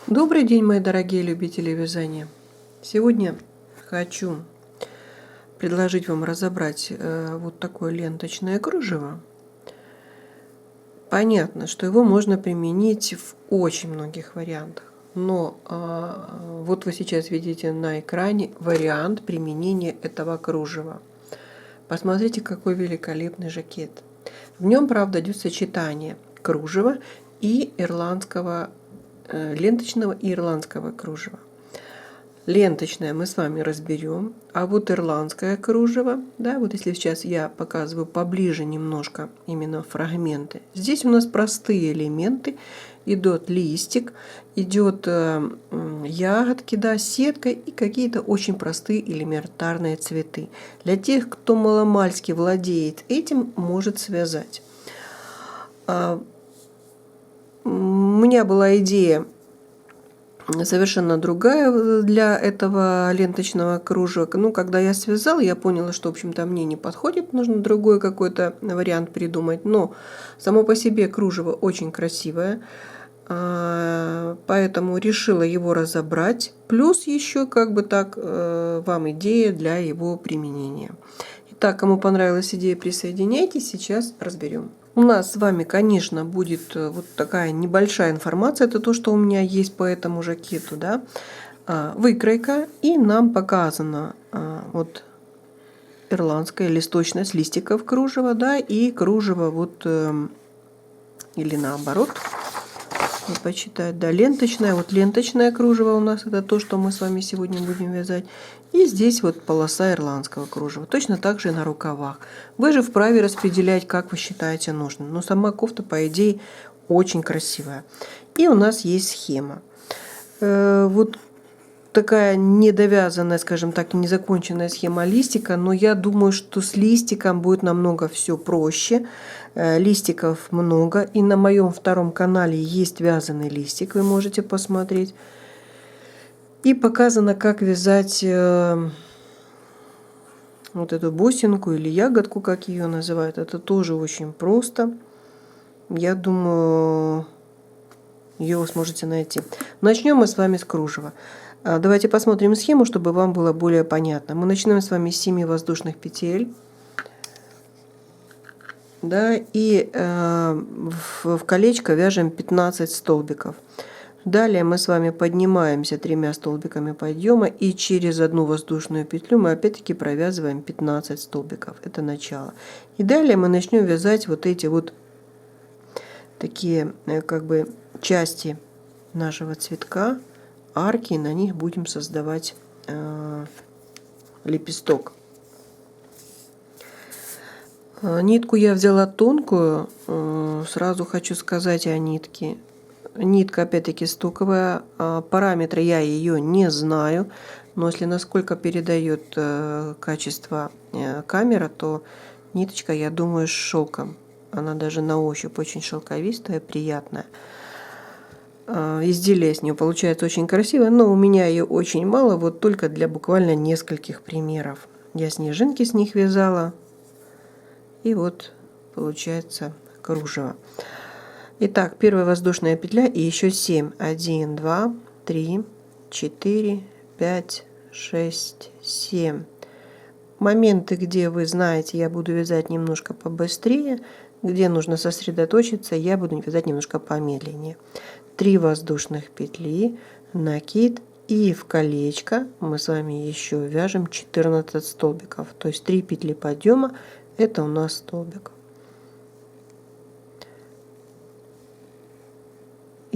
Добрый день, мои дорогие любители вязания! Сегодня хочу предложить вам разобрать вот такое ленточное кружево. Понятно, что его можно применить в очень многих вариантах, но вот вы сейчас видите на экране вариант применения этого кружева. Посмотрите, какой великолепный жакет. В нем, правда, идет сочетание кружева и ирландского ленточного и ирландского кружева. Ленточное мы с вами разберем, а вот ирландское кружево, да, вот если сейчас я показываю поближе немножко именно фрагменты, здесь у нас простые элементы, идет листик, идет ягодки, да, сетка и какие-то очень простые элементарные цветы. Для тех, кто маломальски владеет этим, может связать. У меня была идея совершенно другая для этого ленточного кружева. Ну, когда я связала, я поняла, что, в общем-то, мне не подходит, нужно другой какой-то вариант придумать. Но само по себе кружево очень красивое, поэтому решила его разобрать. Плюс еще как бы так вам идея для его применения. Итак, кому понравилась идея, присоединяйтесь, сейчас разберем. У нас с вами, конечно, будет вот такая небольшая информация, это то, что у меня есть по этому жакету, да, выкройка, и нам показано вот ирландская листочная с листиков кружева, да, и кружево вот, или наоборот, почитать, да, ленточное, вот ленточное кружево у нас это то, что мы с вами сегодня будем вязать. И здесь вот полоса ирландского кружева. Точно так же и на рукавах. Вы же вправе распределять, как вы считаете нужным. Но сама кофта, по идее, очень красивая. И у нас есть схема. Вот такая недовязанная, скажем так, незаконченная схема листика. Но я думаю, что с листиком будет намного все проще. Листиков много. И на моем втором канале есть вязаный листик. Вы можете посмотреть. И показано, как вязать вот эту бусинку или ягодку, как ее называют. Это тоже очень просто. Я думаю, ее вы сможете найти. Начнем мы с вами с кружева. Давайте посмотрим схему, чтобы вам было более понятно. Мы начнем с вами с 7 воздушных петель. Да, и в колечко вяжем 15 столбиков. Далее мы с вами поднимаемся 3 столбиками подъема, и через одну воздушную петлю мы опять-таки провязываем 15 столбиков. Это начало. И далее мы начнем вязать вот эти вот такие как бы части нашего цветка, арки, и на них будем создавать лепесток. Нитку я взяла тонкую, сразу хочу сказать о нитке. Нитка опять-таки стоковая, параметры я ее не знаю, но если насколько передает качество камера, то ниточка, я думаю, с шелком. Она даже на ощупь очень шелковистая, приятная. Изделие с нее получается очень красивое, но у меня ее очень мало, вот только для буквально нескольких примеров. Я снежинки с них вязала, и вот получается кружево. Итак, первая воздушная петля и еще 7. 1, 2, 3, 4, 5, 6, 7. Моменты, где вы знаете, я буду вязать немножко побыстрее, где нужно сосредоточиться, я буду вязать немножко помедленнее. 3 воздушных петли, накид, и в колечко мы с вами еще вяжем 14 столбиков. То есть 3 петли подъема, это у нас столбик.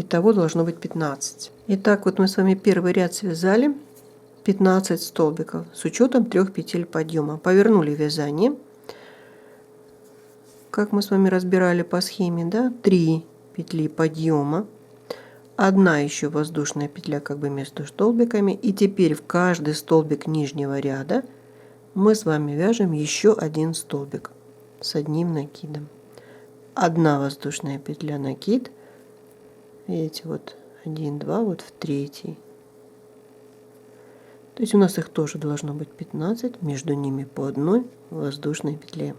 Итого должно быть 15. Итак, вот мы с вами первый ряд связали 15 столбиков с учетом 3 петель подъема. Повернули вязание. Как мы с вами разбирали по схеме, да, 3 петли подъема, 1 еще воздушная петля как бы между столбиками. И теперь в каждый столбик нижнего ряда мы с вами вяжем еще 1 столбик с одним накидом. 1 воздушная петля, накид. Видите, вот 1, 2, вот в третий. То есть у нас их тоже должно быть 15, между ними по одной воздушной петле.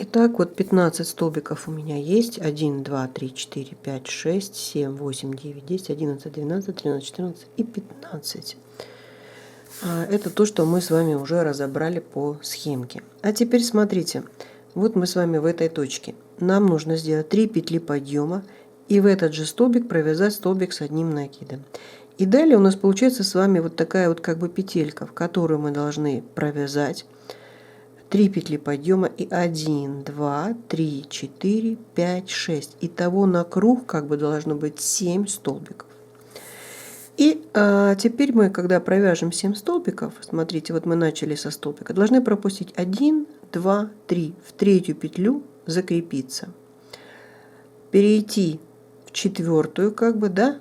Итак, вот 15 столбиков у меня есть. 1, 2, 3, 4, 5, 6, 7, 8, 9, 10, 11, 12, 13, 14 и 15. Это то, что мы с вами уже разобрали по схемке. А теперь смотрите. Вот мы с вами в этой точке. Нам нужно сделать 3 петли подъема и в этот же столбик провязать столбик с одним накидом. И далее у нас получается с вами вот такая вот как бы петелька, в которую мы должны провязать 3 петли подъема и 1, 2, 3, 4, 5, 6. Итого на круг как бы должно быть 7 столбиков. И теперь мы, когда провяжем 7 столбиков, смотрите, вот мы начали со столбика, должны пропустить 1, 2, 3, в третью петлю закрепиться, перейти в четвертую, как бы, да,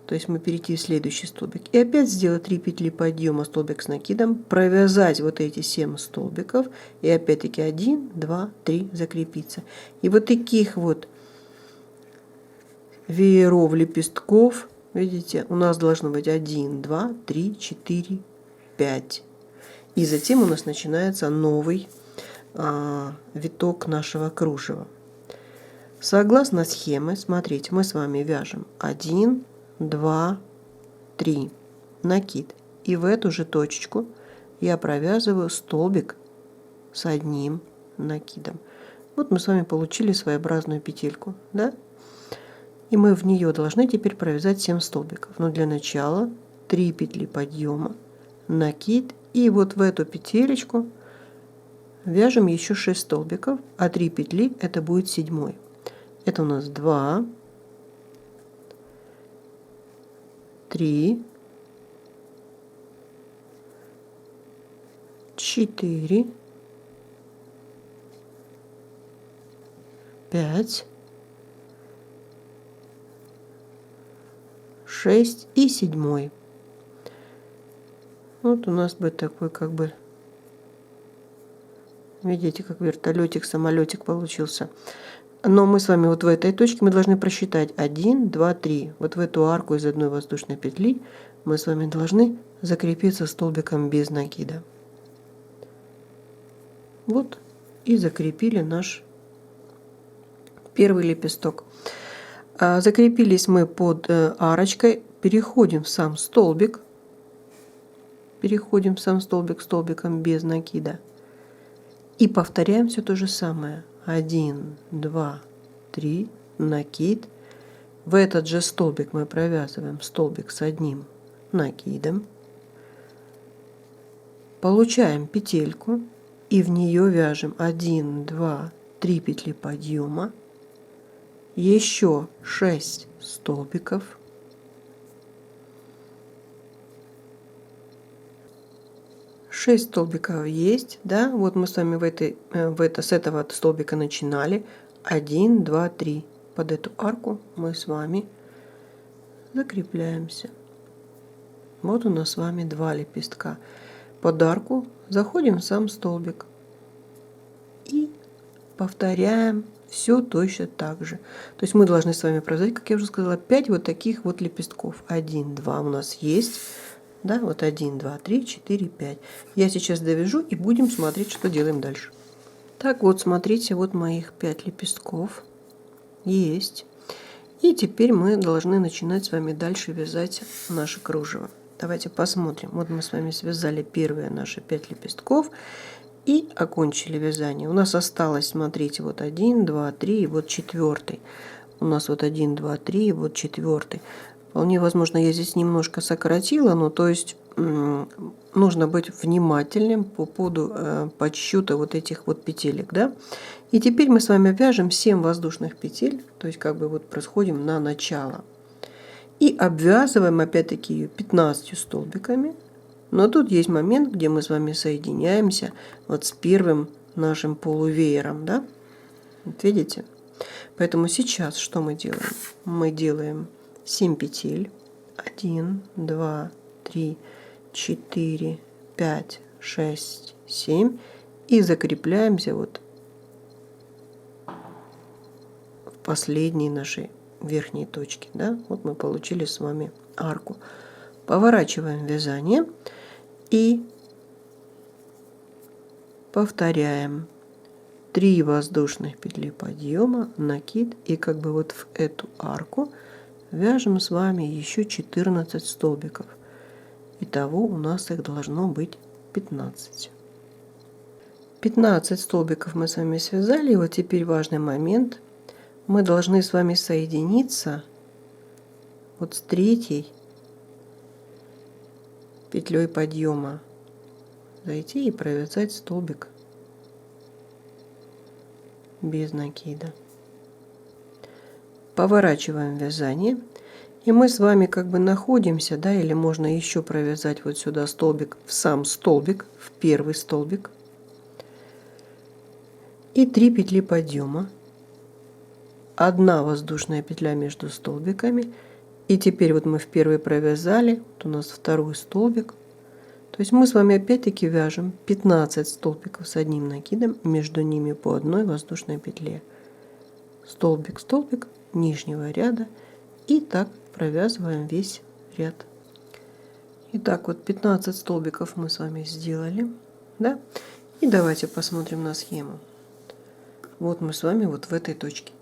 то есть мы перейти в следующий столбик, и опять сделать 3 петли подъема, столбик с накидом, провязать вот эти 7 столбиков, и опять-таки 1, 2, 3 закрепиться. И вот таких вот вееров, лепестков, видите, у нас должно быть 1, 2, 3, 4, 5. И затем у нас начинается новый виток нашего кружева. Согласно схеме, смотрите, мы с вами вяжем 1, 2, 3, накид. И в эту же точечку я провязываю столбик с одним накидом. Вот мы с вами получили своеобразную петельку, да? И мы в нее должны теперь провязать 7 столбиков. Но для начала 3 петли подъема, накид, и вот в эту петелечку вяжем еще 6 столбиков, а 3 петли это будет 7. Это у нас 2, 3, 4, 5, 6 и 7. Вот у нас будет такой, как бы, видите, как вертолетик, самолетик получился. Но мы с вами вот в этой точке мы должны просчитать 1, 2, 3. Вот в эту арку из одной воздушной петли мы с вами должны закрепиться столбиком без накида. Вот и закрепили наш первый лепесток. Закрепились мы под арочкой, переходим в сам столбик. Переходим в сам столбик столбиком без накида. И повторяем все то же самое. 1, 2, 3, накид. В этот же столбик мы провязываем столбик с одним накидом. Получаем петельку и в нее вяжем 1, 2, 3 петли подъема. Еще 6 столбиков. Шесть столбиков есть, да, вот мы с вами с этого столбика начинали. 1, 2, 3. Под эту арку мы с вами закрепляемся. Вот у нас с вами 2 лепестка. Под арку заходим в сам столбик и повторяем все точно так же. То есть мы должны с вами провязать, как я уже сказала, 5 вот таких вот лепестков. 1, 2 у нас есть. Да, вот 1, 2, 3, 4, 5. Я сейчас довяжу и будем смотреть, что делаем дальше. Так вот, смотрите, вот моих 5 лепестков есть. И теперь мы должны начинать с вами дальше вязать наше кружево. Давайте посмотрим. Вот мы с вами связали первые наши 5 лепестков и окончили вязание. У нас осталось, смотрите, вот 1, 2, 3 и вот 4. У нас вот 1, 2, 3 и вот 4. Вполне возможно, я здесь немножко сократила, но то есть нужно быть внимательным по поводу подсчета вот этих вот петелек, да. И теперь мы с вами вяжем 7 воздушных петель, то есть как бы вот происходим на начало. И обвязываем опять-таки 15 столбиками. Но тут есть момент, где мы с вами соединяемся вот с первым нашим полувеером, да. Вот видите? Поэтому сейчас что мы делаем? Мы делаем 7 петель. 1, 2, 3, 4, 5, 6, 7. И закрепляемся вот в последней нашей верхней точке. Да? Вот мы получили с вами арку. Поворачиваем вязание и повторяем 3 воздушных петли подъема, накид, и как бы вот в эту арку вяжем с вами еще 14 столбиков. Итого у нас их должно быть 15. 15 столбиков мы с вами связали. И вот теперь важный момент. Мы должны с вами соединиться вот с 3 петлей подъема. Зайти и провязать столбик без накида. Поворачиваем вязание. И мы с вами как бы находимся, да, или можно еще провязать вот сюда столбик, в сам столбик, в первый столбик. И 3 петли подъема. 1 воздушная петля между столбиками. И теперь вот мы в первый провязали, вот у нас второй столбик. То есть мы с вами опять-таки вяжем 15 столбиков с одним накидом, между ними по 1 воздушной петле. Столбик, столбик нижнего ряда. И так провязываем весь ряд. Итак, вот 15 столбиков мы с вами сделали. Да? И давайте посмотрим на схему. Вот мы с вами вот в этой точке.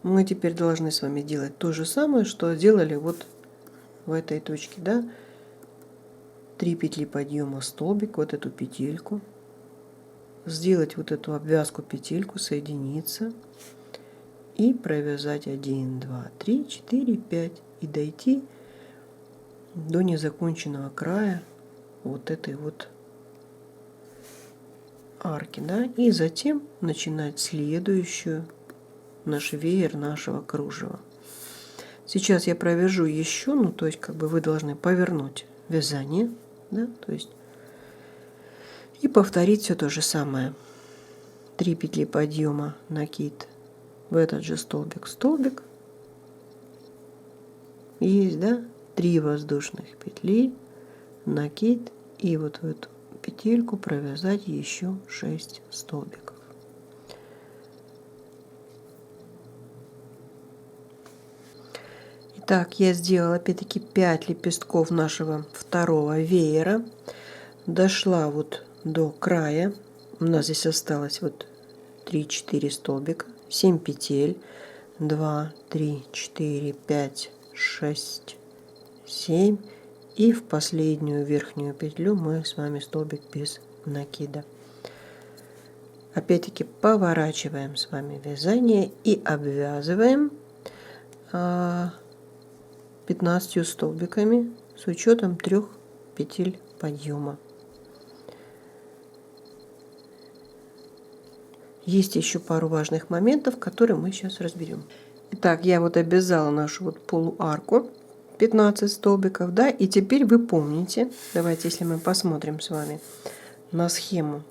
Мы теперь должны с вами делать то же самое, что делали вот в этой точке. Да? 3 петли подъема, столбик, вот эту петельку, сделать вот эту обвязку, петельку, соединиться и провязать 1, 2, 3, 4, 5 и дойти до незаконченного края вот этой вот арки, да, и затем начинать следующую наш веер нашего кружева. Сейчас я провяжу еще, ну то есть как бы вы должны повернуть вязание. Да, то есть и повторить все то же самое. 3 петли подъема, накид, в этот же столбик, столбик. Есть, да? 3 воздушных петли, накид, и вот в эту петельку провязать еще 6 столбиков. Так, я сделала опять-таки 5 лепестков нашего второго веера. Дошла вот до края. У нас здесь осталось вот 3-4 столбика, 7 петель. 2, 3, 4, 5, 6, 7. И в последнюю верхнюю петлю мы с вами столбик без накида. Опять-таки поворачиваем с вами вязание и обвязываем 15 столбиками с учетом 3 петель подъема. Есть еще пару важных моментов, которые мы сейчас разберем. Итак, я вот обвязала нашу вот полуарку 15 столбиков, да, и теперь вы помните, давайте, если мы посмотрим с вами на схему,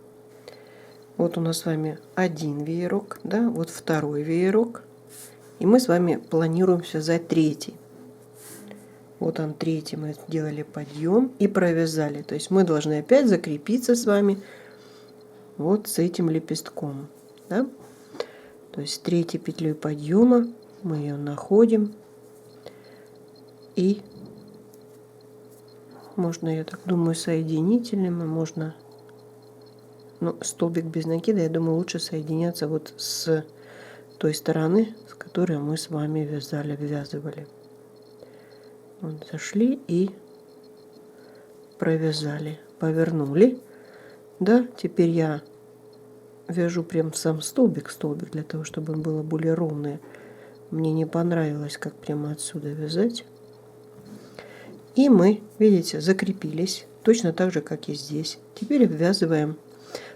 вот у нас с вами один веерок, да, вот второй веерок, и мы с вами планируем связать третий. Вот он третий, мы сделали подъем и провязали. То есть мы должны опять закрепиться с вами вот с этим лепестком. Да? То есть 3 петлей подъема мы ее находим. И можно, я так думаю, соединительным, а можно, ну, столбик без накида, я думаю, лучше соединяться вот с той стороны, с которой мы с вами вязали, обвязывали. Вот, зашли и провязали, повернули. Да, теперь я вяжу прям сам столбик для того, чтобы он было более ровное. Мне не понравилось, как прямо отсюда вязать. И мы, видите, закрепились точно так же, как и здесь. Теперь обвязываем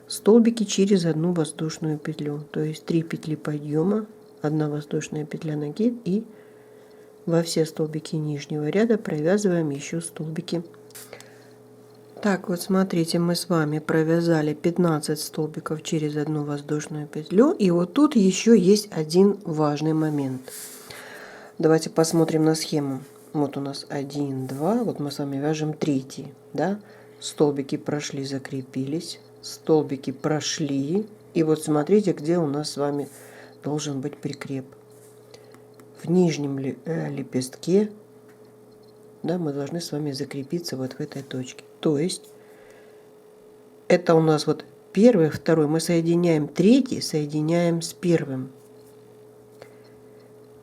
столбики через 1 воздушную петлю, то есть 3 петли подъема, 1 воздушная петля накид, и во все столбики нижнего ряда провязываем еще столбики. Так, вот смотрите, мы с вами провязали 15 столбиков через 1 воздушную петлю, и вот тут еще есть один важный момент. Давайте посмотрим на схему. Вот у нас 1, 2, вот мы с вами вяжем третий, да, столбики прошли, закрепились, столбики прошли, и вот смотрите, где у нас с вами должен быть прикреп. В нижнем лепестке, да, мы должны с вами закрепиться вот в этой точке. То есть это у нас вот первый, второй, мы соединяем третий, соединяем с первым.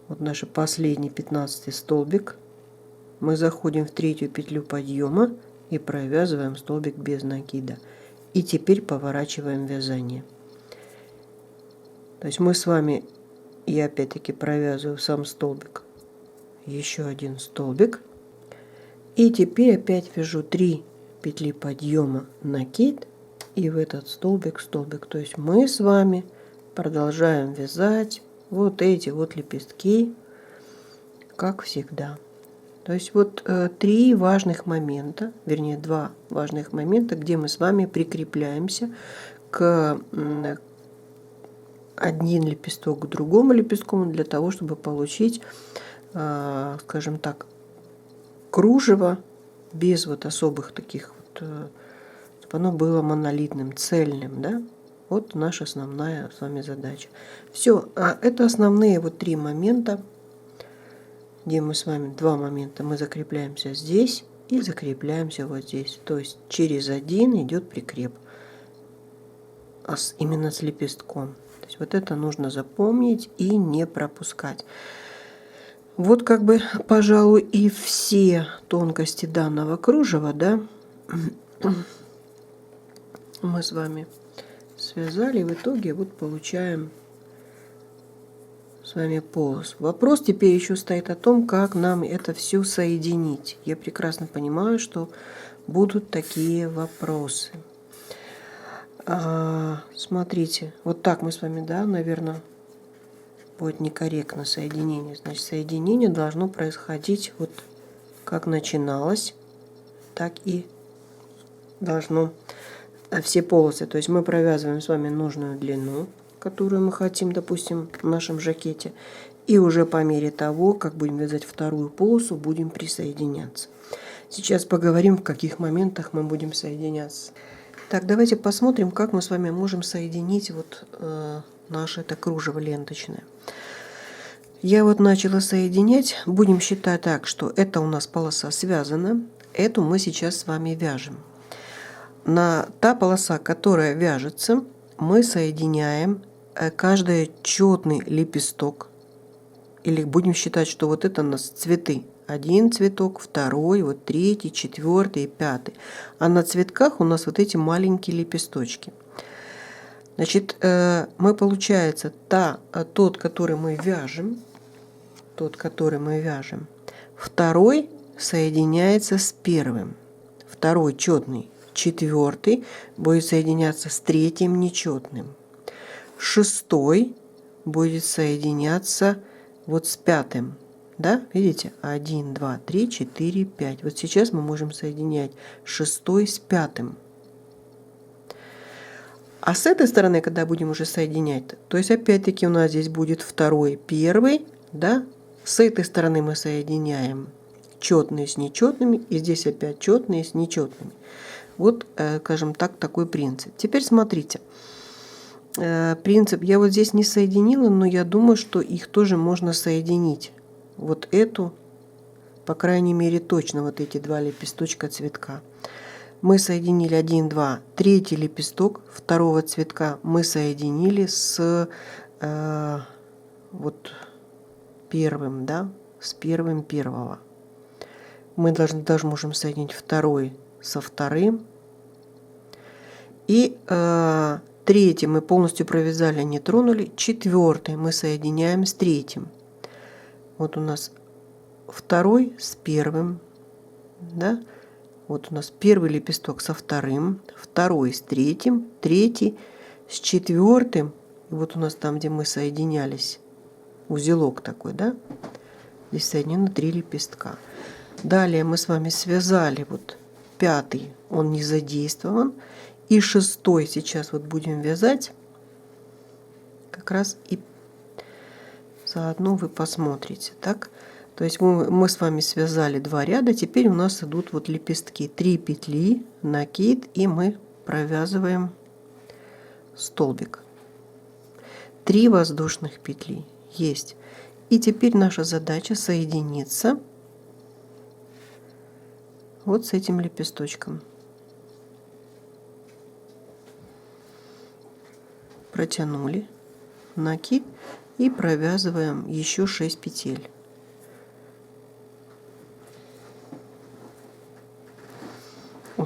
Вот наш последний 15 столбик. Мы заходим в третью петлю подъема и провязываем столбик без накида. И теперь поворачиваем вязание. То есть мы с вами, я опять-таки провязываю сам столбик, еще один столбик. И теперь опять вяжу 3 петли подъема, накид и в этот столбик, столбик. То есть мы с вами продолжаем вязать вот эти вот лепестки, как всегда. То есть вот 3 важных момента, вернее 2 важных момента, где мы с вами прикрепляемся к один лепесток к другому лепестку для того, чтобы получить, скажем так, кружево без вот особых таких вот, чтобы оно было монолитным, цельным, да? Вот наша основная с вами задача. Все, это основные вот 3 момента, где мы с вами 2 момента мы закрепляемся здесь и закрепляемся вот здесь. То есть через один идет прикреп, именно с лепестком. То есть вот это нужно запомнить и не пропускать. Вот как бы, пожалуй, и все тонкости данного кружева, да, мы с вами связали, и в итоге вот получаем с вами полос. Вопрос теперь еще стоит о том, как нам это все соединить. Я прекрасно понимаю, что будут такие вопросы. Смотрите, вот так мы с вами, да, наверное, будет некорректно соединение. Значит, соединение должно происходить вот как начиналось, так и должно все полосы. То есть мы провязываем с вами нужную длину, которую мы хотим, допустим, в нашем жакете. И уже по мере того, как будем вязать вторую полосу, будем присоединяться. Сейчас поговорим, в каких моментах мы будем соединяться. Так, давайте посмотрим, как мы с вами можем соединить вот наше это кружево ленточное. Я вот начала соединять. Будем считать так, что это у нас полоса связана. Эту мы сейчас с вами вяжем. На та полоса, которая вяжется, мы соединяем каждый четный лепесток. Или будем считать, что вот это у нас цветы. Один цветок, второй, вот третий, четвертый и пятый. А на цветках у нас вот эти маленькие лепесточки. Значит, мы, получается, тот, который мы вяжем, второй соединяется с первым. Второй четный, четвертый будет соединяться с третьим нечетным. Шестой будет соединяться вот с пятым. Да, видите? 1, 2, 3, 4, 5. Вот сейчас мы можем соединять шестой с пятым. А с этой стороны, когда будем уже соединять, то есть опять-таки у нас здесь будет второй, первый, да? С этой стороны мы соединяем четные с нечетными, и здесь опять четные с нечетными. Вот, скажем так, такой принцип. Теперь смотрите. Принцип я вот здесь не соединила, но я думаю, что их тоже можно соединить. Вот эту, по крайней мере, точно вот эти 2 лепесточка цветка. Мы соединили 1, 2, третий лепесток второго цветка мы соединили с вот первым, да, с первым первого. Мы даже можем соединить второй со вторым. И третий мы полностью провязали, не тронули. Четвертый мы соединяем с третьим. Вот у нас второй с первым, да? Вот у нас первый лепесток со вторым, второй с третьим, третий с четвертым. И вот у нас там, где мы соединялись, узелок такой, да? Здесь соединено 3 лепестка. Далее мы с вами связали вот пятый, он не задействован. И шестой сейчас вот будем вязать. Как раз и заодно вы посмотрите, так? То есть мы с вами связали 2 ряда, теперь у нас идут вот лепестки. 3 петли, накид, и мы провязываем столбик. 3 воздушных петли есть. И теперь наша задача соединиться вот с этим лепесточком. протянули накид и провязываем еще 6 петель.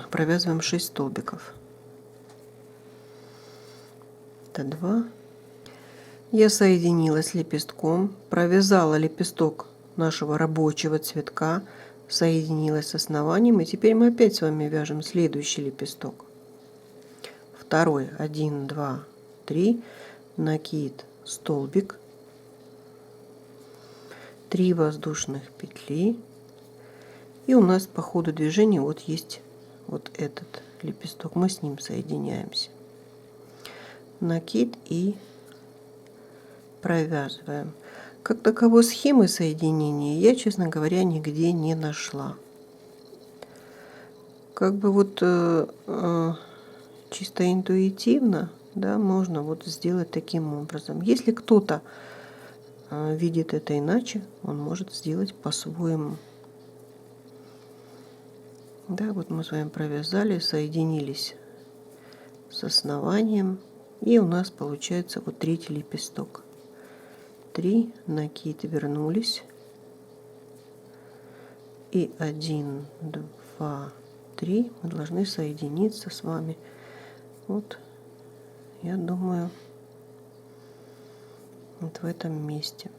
Провязываем 6 столбиков. Это 2. Я соединила с лепестком, провязала лепесток нашего рабочего цветка, соединилась с основанием, и теперь мы опять с вами вяжем следующий лепесток. Второй, 1, 2, 3, накид, столбик, 3 воздушных петли, и у нас по ходу движения вот есть вот этот лепесток, мы с ним соединяемся. Накид и провязываем. Как таковой схемы соединения я, честно говоря, нигде не нашла. Как бы вот чисто интуитивно, да, можно вот сделать таким образом. Если кто-то видит это иначе, он может сделать по-своему. Да, вот мы с вами провязали, соединились с основанием, и у нас получается вот третий лепесток. 3, накид, вернулись, и 1, 2, 3 мы должны соединиться с вами. Вот, я думаю, вот в этом месте.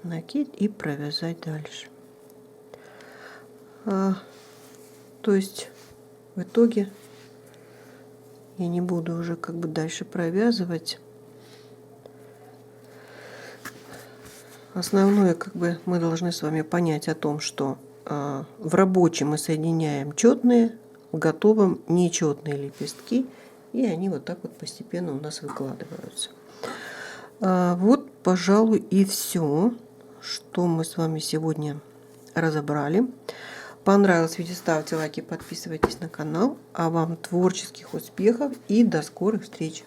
Накид и провязать дальше. То есть в итоге я не буду уже как бы дальше провязывать. Основное, как бы мы должны с вами понять о том, что в рабочем мы соединяем четные, в готовом нечетные лепестки, и они вот так вот постепенно у нас выкладываются. Вот, пожалуй, и все, что мы с вами сегодня разобрали. Понравилось видео, ставьте лайки, подписывайтесь на канал. А вам творческих успехов и до скорых встреч!